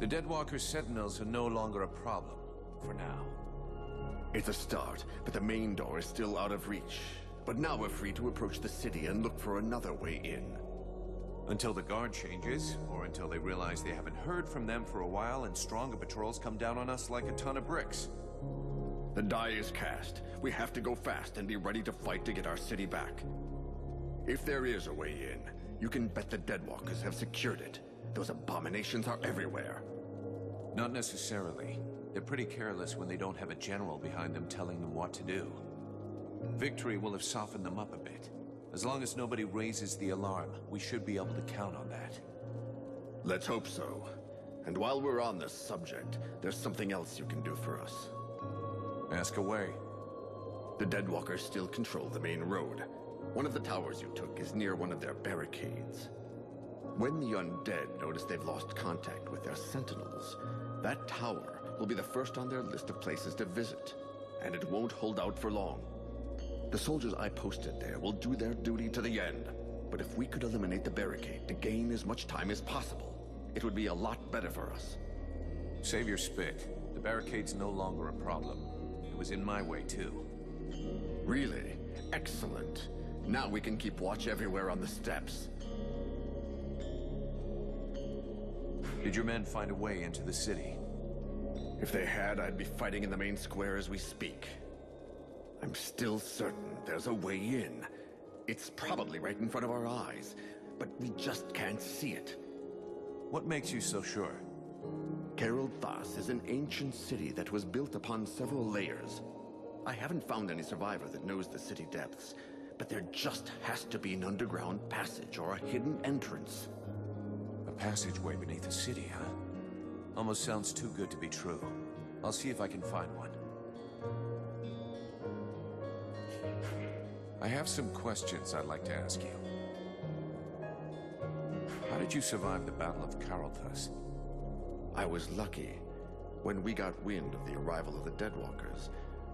The Deadwalker Sentinels are no longer a problem, for now. It's a start, but the main door is still out of reach. But now we're free to approach the city and look for another way in. Until the guard changes, or until they realize they haven't heard from them for a while and stronger patrols come down on us like a ton of bricks. The die is cast. We have to go fast and be ready to fight to get our city back. If there is a way in, you can bet the Deadwalkers have secured it. Those abominations are everywhere. Not necessarily. They're pretty careless when they don't have a general behind them telling them what to do. Victory will have softened them up a bit. As long as nobody raises the alarm, we should be able to count on that. Let's hope so. And while we're on this subject, there's something else you can do for us. Ask away. The Deadwalkers still control the main road. One of the towers you took is near one of their barricades. When the undead notice they've lost contact with their sentinels, that tower will be the first on their list of places to visit, and it won't hold out for long. The soldiers I posted there will do their duty to the end, but if we could eliminate the barricade to gain as much time as possible, it would be a lot better for us. Save your spit. The barricade's no longer a problem. It was in my way, too. Really? Excellent. Now we can keep watch everywhere on the steps. Did your men find a way into the city? If they had, I'd be fighting in the main square as we speak. I'm still certain there's a way in. It's probably right in front of our eyes, but we just can't see it. What makes you so sure? Theradbrad is an ancient city that was built upon several layers. I haven't found any survivor that knows the city depths, but there just has to be an underground passage or a hidden entrance. A passageway beneath the city, huh? Almost sounds too good to be true. I'll see if I can find one. I have some questions I'd like to ask you. How did you survive the Battle of Carolthus? I was lucky. When we got wind of the arrival of the Deadwalkers,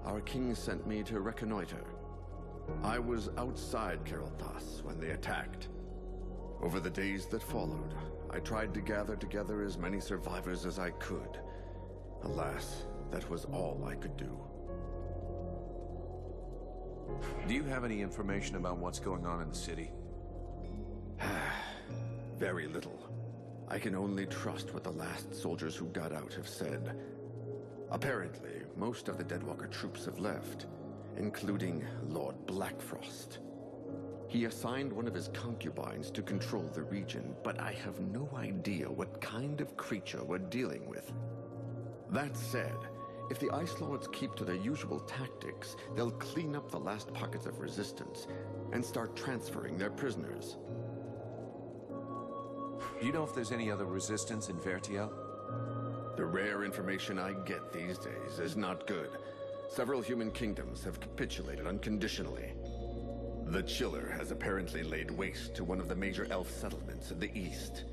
our king sent me to reconnoiter. I was outside Carolthus when they attacked. Over the days that followed, I tried to gather together as many survivors as I could. Alas, that was all I could do. Do you have any information about what's going on in the city? Very little. I can only trust what the last soldiers who got out have said. Apparently, most of the Deadwalker troops have left, including Lord Blackfrost. He assigned one of his concubines to control the region, but I have no idea what kind of creature we're dealing with. That said, if the Ice Lords keep to their usual tactics, they'll clean up the last pockets of resistance and start transferring their prisoners. Do you know if there's any other resistance in Vertiel? The rare information I get these days is not good. Several human kingdoms have capitulated unconditionally. The Chiller has apparently laid waste to one of the major elf settlements in the east.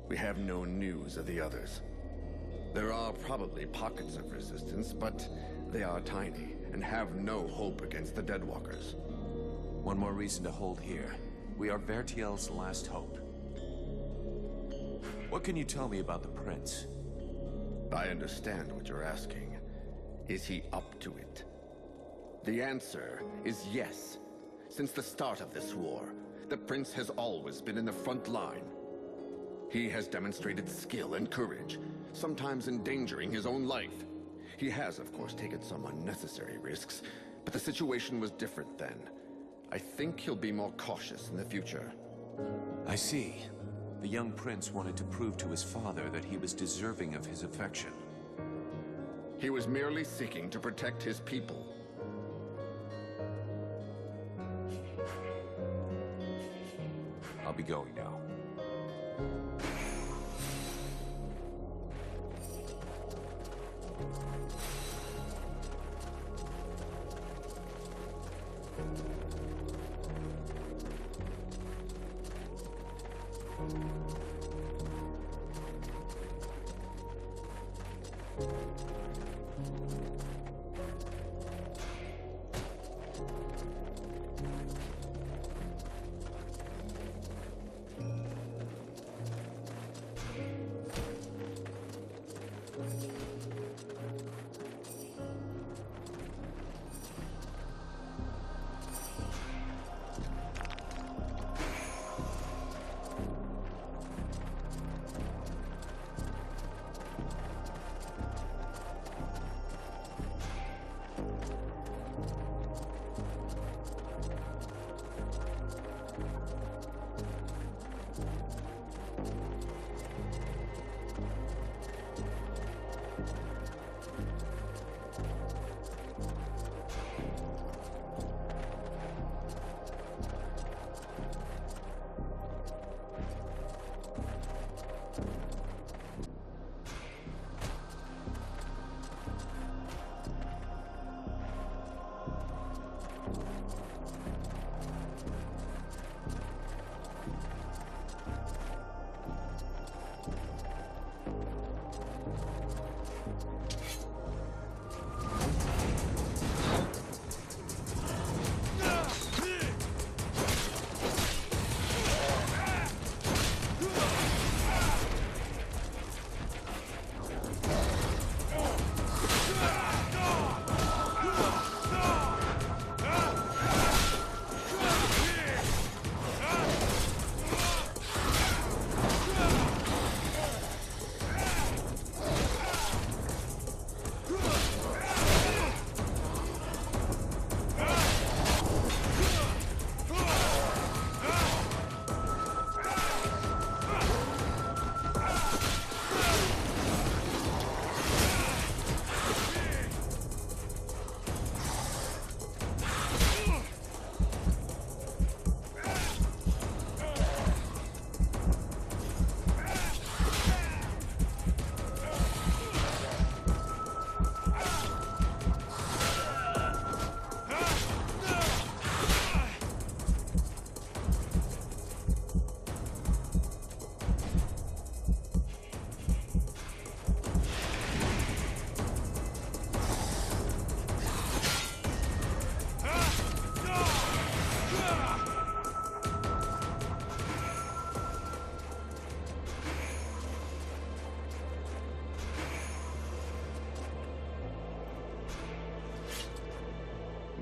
We have no news of the others. There are probably pockets of resistance, but they are tiny and have no hope against the Deadwalkers. One more reason to hold here. We are Vertiel's last hope. What can you tell me about the prince? I understand what you're asking. Is he up to it? The answer is yes. Since the start of this war, the prince has always been in the front line. He has demonstrated skill and courage, sometimes endangering his own life. He has, of course, taken some unnecessary risks, but the situation was different then. I think he'll be more cautious in the future. I see. The young prince wanted to prove to his father that he was deserving of his affection. He was merely seeking to protect his people. I'll be going now.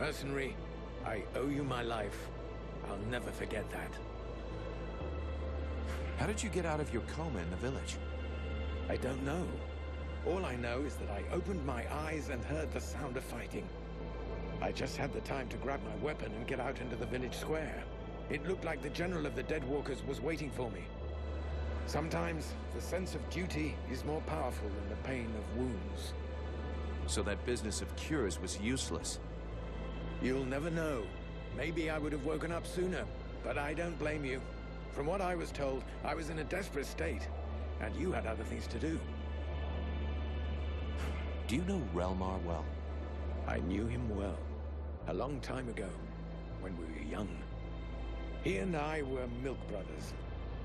Mercenary, I owe you my life. I'll never forget that. How did you get out of your coma in the village? I don't know. All I know is that I opened my eyes and heard the sound of fighting. I just had the time to grab my weapon and get out into the village square. It looked like the general of the Deadwalkers was waiting for me. Sometimes, the sense of duty is more powerful than the pain of wounds. So that business of cures was useless. You'll never know. Maybe I would have woken up sooner, but I don't blame you. From what I was told, I was in a desperate state, and you had other things to do. Do you know Relmar well? I knew him well. A long time ago, when we were young. He and I were milk brothers.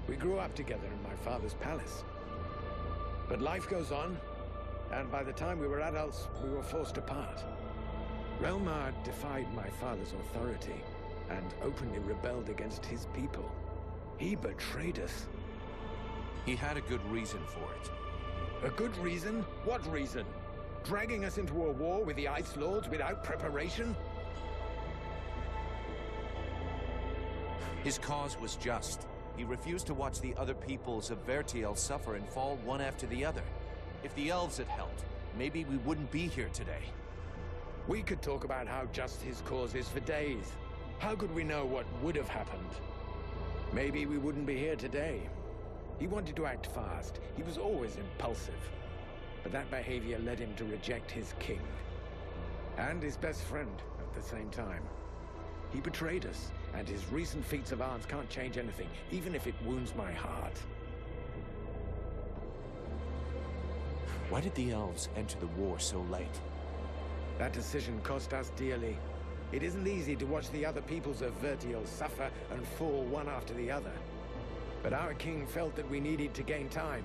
We grew up together in my father's palace. But life goes on, and by the time we were adults, we were forced apart. Relmar defied my father's authority, and openly rebelled against his people. He betrayed us. He had a good reason for it. A good reason? What reason? Dragging us into a war with the Ice Lords without preparation? His cause was just. He refused to watch the other peoples of Vertiel suffer and fall one after the other. If the elves had helped, maybe we wouldn't be here today. We could talk about how just his cause is for days. How could we know what would have happened? Maybe we wouldn't be here today. He wanted to act fast. He was always impulsive. But that behavior led him to reject his king. And his best friend at the same time. He betrayed us, and his recent feats of arms can't change anything, even if it wounds my heart. Why did the elves enter the war so late? That decision cost us dearly. It isn't easy to watch the other peoples of Vertiel suffer and fall one after the other. But our king felt that we needed to gain time.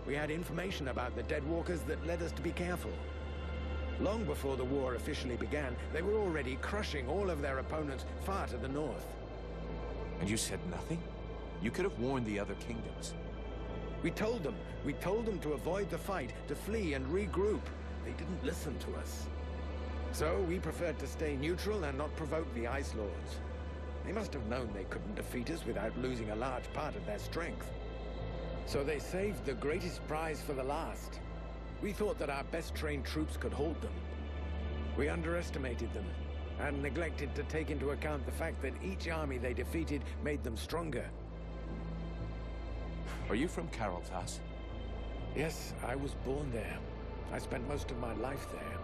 We had information about the Deadwalkers that led us to be careful. Long before the war officially began, they were already crushing all of their opponents far to the north. And you said nothing? You could have warned the other kingdoms. We told them. We told them to avoid the fight, to flee and regroup. They didn't listen to us. So we preferred to stay neutral and not provoke the Ice Lords. They must have known they couldn't defeat us without losing a large part of their strength. So they saved the greatest prize for the last. We thought that our best trained troops could hold them. We underestimated them, and neglected to take into account the fact that each army they defeated made them stronger. Are you from Carolthas? Yes, I was born there. I spent most of my life there.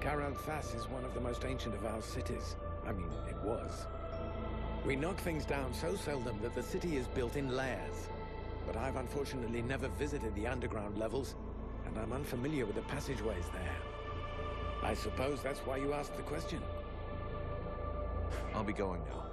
Carolthas is one of the most ancient of our cities. I mean, it was. We knock things down so seldom that the city is built in layers. But I've unfortunately never visited the underground levels, and I'm unfamiliar with the passageways there. I suppose that's why you asked the question. I'll be going now.